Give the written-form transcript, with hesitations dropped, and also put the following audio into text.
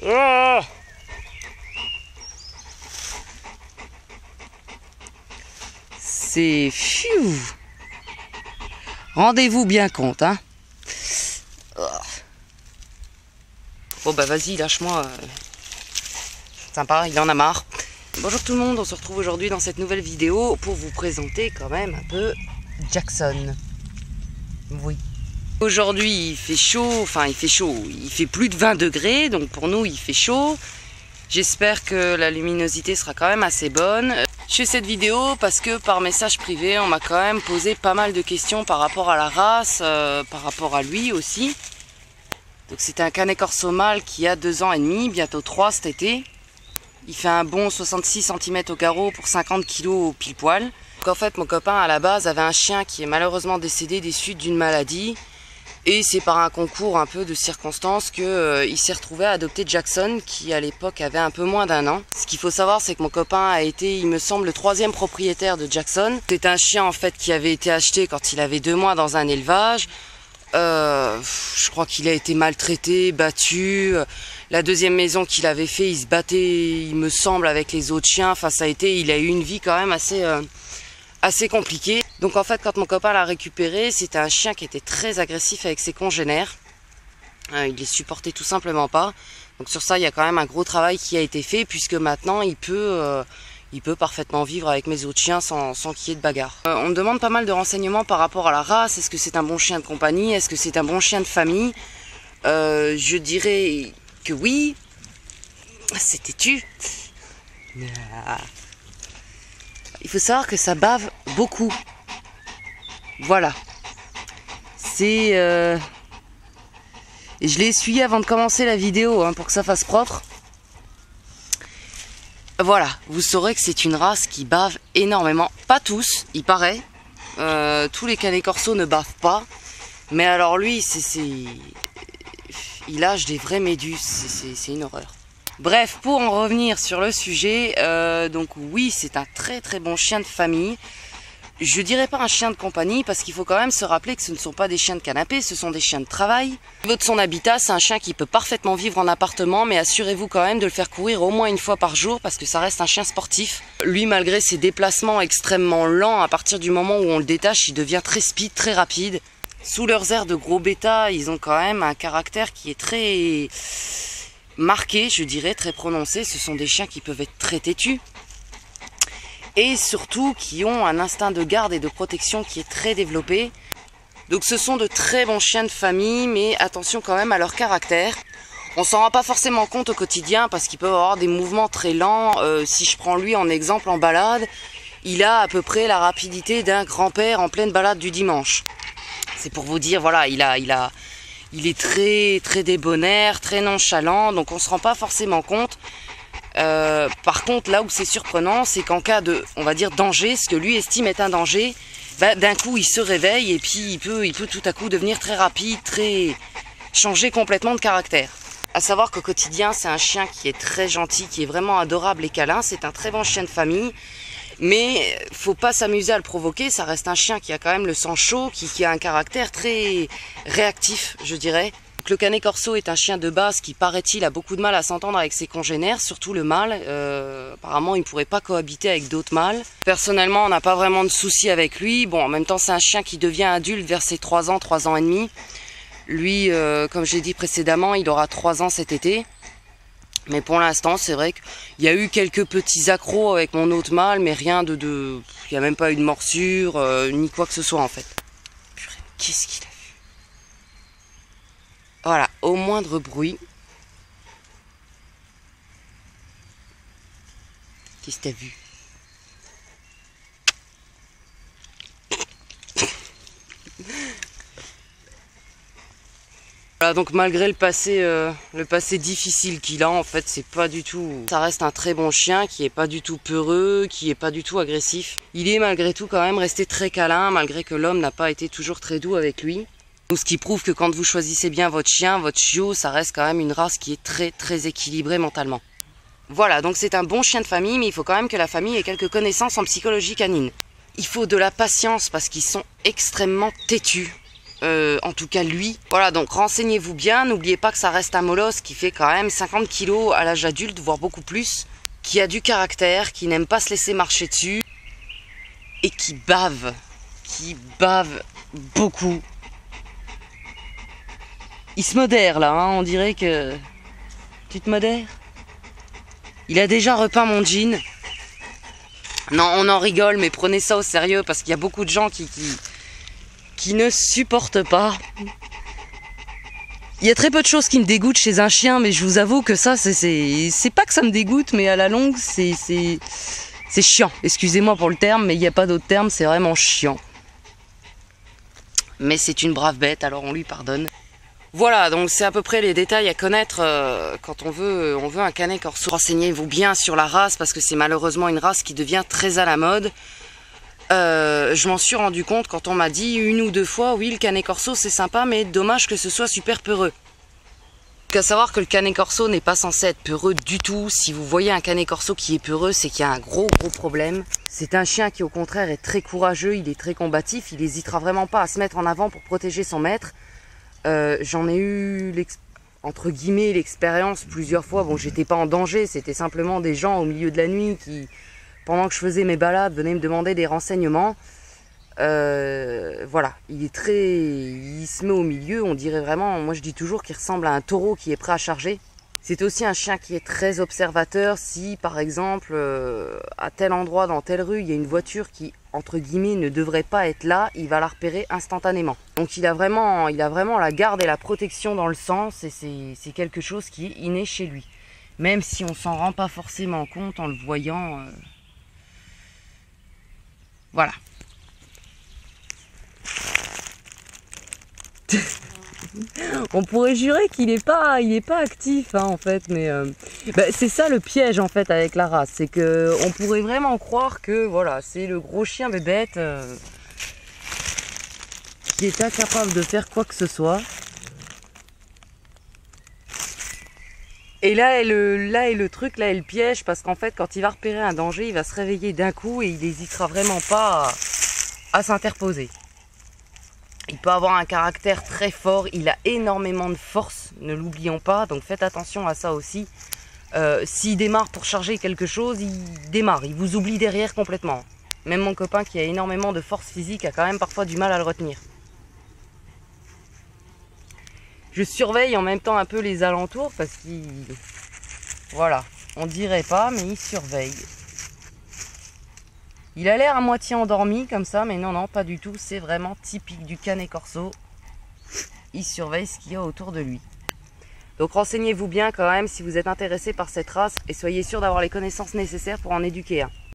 Oh, c'est... Rendez-vous bien compte, hein. Bon bah vas-y, lâche-moi. Sympa, il en a marre. Bonjour tout le monde, on se retrouve aujourd'hui dans cette nouvelle vidéo pour vous présenter quand même un peu Jackson. Oui. Aujourd'hui il fait chaud, enfin il fait plus de 20 degrés, donc pour nous il fait chaud. J'espère que la luminosité sera quand même assez bonne. Je fais cette vidéo parce que par message privé, on m'a quand même posé pas mal de questions par rapport à la race, par rapport à lui aussi. Donc c'est un Canet Corso mâle qui a 2 ans et demi, bientôt 3 cet été. Il fait un bon 66 cm au carreau pour 50 kg au pile poil. Donc en fait mon copain à la base avait un chien qui est malheureusement décédé des suites d'une maladie. Et c'est par un concours un peu de circonstances qu'il s'est retrouvé à adopter Jackson, qui à l'époque avait un peu moins d'1 an. Ce qu'il faut savoir, c'est que mon copain a été, il me semble, le 3e propriétaire de Jackson. C'est un chien en fait qui avait été acheté quand il avait 2 mois dans un élevage. Je crois qu'il a été maltraité, battu. La 2e maison qu'il avait fait, il se battait, il me semble, avec les autres chiens. Enfin, il a eu une vie quand même assez compliquée. Donc en fait, quand mon copain l'a récupéré, c'était un chien qui était très agressif avec ses congénères. Il les supportait tout simplement pas. Donc sur ça, il y a quand même un gros travail qui a été fait, puisque maintenant il peut parfaitement vivre avec mes autres chiens sans qu'il y ait de bagarre. On me demande pas mal de renseignements par rapport à la race. Est-ce que c'est un bon chien de compagnie? Est-ce que c'est un bon chien de famille? Je dirais que oui. C'est têtu. Il faut savoir que ça bave beaucoup. Voilà. C'est... Et je l'ai essuyé avant de commencer la vidéo, hein, pour que ça fasse propre. Voilà, vous saurez que c'est une race qui bave énormément. Pas tous, il paraît. Tous les Canet Corso ne bavent pas. Mais alors lui, il lâche des vraies méduses. C'est une horreur. Bref, pour en revenir sur le sujet, donc oui, c'est un très très bon chien de famille. Je dirais pas un chien de compagnie parce qu'il faut quand même se rappeler que ce ne sont pas des chiens de canapé, ce sont des chiens de travail. Au niveau de son habitat, c'est un chien qui peut parfaitement vivre en appartement, mais assurez-vous quand même de le faire courir au moins 1 fois par jour parce que ça reste un chien sportif. Lui, malgré ses déplacements extrêmement lents, à partir du moment où on le détache, il devient très speed, très rapide. Sous leurs airs de gros bêta, ils ont quand même un caractère qui est très marqué, je dirais, très prononcé. Ce sont des chiens qui peuvent être très têtus. Et surtout qui ont un instinct de garde et de protection qui est très développé. Donc ce sont de très bons chiens de famille, mais attention quand même à leur caractère. On s'en rend pas forcément compte au quotidien parce qu'ils peuvent avoir des mouvements très lents. Si je prends lui en exemple en balade, il a à peu près la rapidité d'un grand-père en pleine balade du dimanche. C'est pour vous dire, voilà, il est très très débonnaire, très nonchalant, donc on se rend pas forcément compte. Par contre, là où c'est surprenant, c'est qu'en cas de, on va dire, danger, ce que lui estime être un danger, bah, d'un coup il se réveille et puis il peut tout à coup devenir très rapide, changer complètement de caractère. À savoir qu'au quotidien, c'est un chien qui est très gentil, qui est vraiment adorable et câlin. C'est un très bon chien de famille, mais faut pas s'amuser à le provoquer. Ça reste un chien qui a quand même le sang chaud, qui a un caractère très réactif, je dirais. Le Canet Corso est un chien de base qui, paraît-il, a beaucoup de mal à s'entendre avec ses congénères, surtout le mâle. Apparemment, il ne pourrait pas cohabiter avec d'autres mâles. Personnellement, on n'a pas vraiment de soucis avec lui. Bon, en même temps, c'est un chien qui devient adulte vers ses 3 ans, 3 ans et demi. Lui, comme j'ai dit précédemment, il aura 3 ans cet été. Mais pour l'instant, c'est vrai qu'il y a eu quelques petits accros avec mon autre mâle, mais rien de... Il n'y a même pas eu de morsure, ni quoi que ce soit en fait. Purée, qu'est-ce qu'il a? Voilà, au moindre bruit. Qu'est-ce que t'as vu? Voilà, donc malgré le passé difficile qu'il a, en fait, c'est pas du tout... Ça reste un très bon chien qui est pas du tout peureux, qui est pas du tout agressif. Il est malgré tout quand même resté très câlin, malgré que l'homme n'a pas été toujours très doux avec lui. Donc, ce qui prouve que quand vous choisissez bien votre chien, votre chiot, ça reste quand même une race qui est très très équilibrée mentalement. Voilà, donc c'est un bon chien de famille, mais il faut quand même que la famille ait quelques connaissances en psychologie canine. Il faut de la patience parce qu'ils sont extrêmement têtus. En tout cas lui. Voilà, donc renseignez-vous bien. N'oubliez pas que ça reste un molosse qui fait quand même 50 kilos à l'âge adulte, voire beaucoup plus. Qui a du caractère, qui n'aime pas se laisser marcher dessus. Et qui bave. Qui bave beaucoup. Il se modère là, hein, on dirait que... Tu te modères? Il a déjà repeint mon jean. Non, on en rigole, mais prenez ça au sérieux parce qu'il y a beaucoup de gens qui ne supportent pas. Il y a très peu de choses qui me dégoûtent chez un chien, mais je vous avoue que ça, c'est pas que ça me dégoûte, mais à la longue, c'est chiant. Excusez-moi pour le terme, mais il n'y a pas d'autre terme, c'est vraiment chiant. Mais c'est une brave bête, alors on lui pardonne. Voilà, donc c'est à peu près les détails à connaître quand on veut un Canet Corso. Renseignez-vous bien sur la race parce que c'est malheureusement une race qui devient très à la mode. Je m'en suis rendu compte quand on m'a dit une ou deux fois, oui, le Canet Corso c'est sympa, mais dommage que ce soit super peureux. À savoir que le Canet Corso n'est pas censé être peureux du tout. Si vous voyez un Canet Corso qui est peureux, c'est qu'il y a un gros problème. C'est un chien qui au contraire est très courageux, il est très combatif, il n'hésitera vraiment pas à se mettre en avant pour protéger son maître. J'en ai eu entre guillemets l'expérience plusieurs fois. Bon, j'étais pas en danger, c'était simplement des gens au milieu de la nuit qui, pendant que je faisais mes balades, venaient me demander des renseignements. Voilà, il se met au milieu, on dirait vraiment, moi je dis toujours qu'il ressemble à un taureau qui est prêt à charger. C'est aussi un chien qui est très observateur. Si par exemple à tel endroit dans telle rue il y a une voiture qui entre guillemets ne devrait pas être là, il va la repérer instantanément. Donc il a vraiment la garde et la protection dans le sens, et c'est quelque chose qui est inné chez lui. Même si on s'en rend pas forcément compte en le voyant. Voilà. On pourrait jurer qu'il n'est pas actif hein, en fait, mais c'est ça le piège en fait avec la race, c'est que on pourrait vraiment croire que voilà, c'est le gros chien bébête qui est incapable de faire quoi que ce soit. Et là est le truc, là est le piège, parce qu'en fait quand il va repérer un danger, il va se réveiller d'un coup et il n'hésitera vraiment pas à s'interposer. Il peut avoir un caractère très fort, il a énormément de force, ne l'oublions pas, donc faites attention à ça aussi. S'il démarre pour charger quelque chose, il démarre, il vous oublie derrière complètement. Même mon copain qui a énormément de force physique a quand même parfois du mal à le retenir. Je surveille en même temps un peu les alentours parce qu'il... Voilà, on dirait pas, mais il surveille. Il a l'air à moitié endormi comme ça, mais non, non, pas du tout. C'est vraiment typique du Canet Corso. Il surveille ce qu'il y a autour de lui. Donc renseignez-vous bien quand même si vous êtes intéressé par cette race et soyez sûr d'avoir les connaissances nécessaires pour en éduquer un.